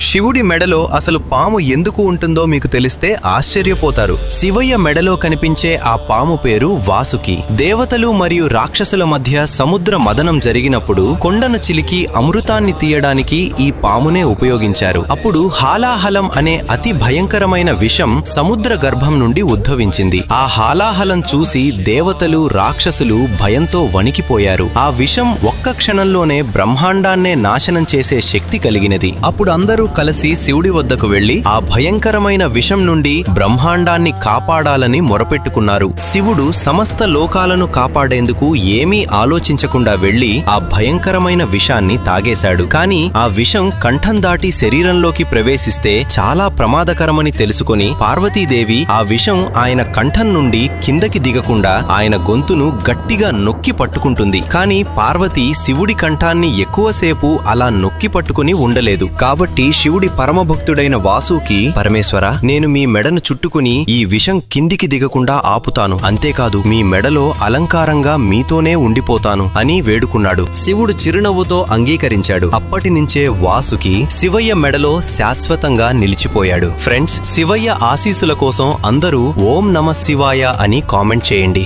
శివుడి మెడలో అసలు పాము ఎందుకు ఉంటుందో మీకు తెలిస్తే ఆశ్చర్యపోతారు. శివయ్య మెడలో కనిపించే ఆ పాము పేరు వాసుకి. దేవతలు మరియు రాక్షసుల మధ్య సముద్ర మదనం జరిగినప్పుడు కొండను చిలికి అమృతాన్ని తీయడానికి ఈ పామునే ఉపయోగించారు. అప్పుడు హాలాహలం అనే అతి భయంకరమైన విషం సముద్ర గర్భం నుండి ఉద్భవించింది. ఆ హాలాహలం చూసి దేవతలు రాక్షసులు భయంతో వణికిపోయారు. ఆ విషం ఒక్క క్షణంలోనే బ్రహ్మాండాన్నే నాశనం చేసే శక్తి కలిగినది. అప్పుడు అందరూ కలిసి శివుడి వద్దకు వెళ్లి ఆ భయంకరమైన విషం నుండి బ్రహ్మాండాన్ని కాపాడాలని మొరపెట్టుకున్నారు. శివుడు సమస్త లోకాలను కాపాడేందుకు ఏమీ ఆలోచించకుండా వెళ్లి ఆ భయంకరమైన విషాన్ని తాగేశాడు. కాని ఆ విషం కంఠం దాటి శరీరంలోకి ప్రవేశిస్తే చాలా ప్రమాదకరమని తెలుసుకొని పార్వతీదేవి ఆ విషం ఆయన కంఠం నుండి కిందకి దిగకుండా ఆయన గొంతును గట్టిగా నొక్కి పట్టుకుంటుంది. కాని పార్వతి శివుడి కంఠాన్ని ఎక్కువసేపు అలా నొక్కి పట్టుకుని ఉండలేదు. కాబట్టి శివుడి పరమభక్తుడైన వాసుకి, పరమేశ్వర, నేను మీ మెడను చుట్టుకుని ఈ విషం కిందికి దిగకుండా ఆపుతాను, అంతేకాదు మీ మెడలో అలంకారంగా మీతోనే ఉండిపోతాను అని వేడుకున్నాడు. శివుడు చిరునవ్వుతో అంగీకరించాడు. అప్పటినుంచే వాసుకి శివయ్య మెడలో శాశ్వతంగా నిలిచిపోయాడు. ఫ్రెండ్స్, శివయ్య ఆశీస్సుల కోసం అందరూ ఓం నమః శివాయ అని కామెంట్ చేయండి.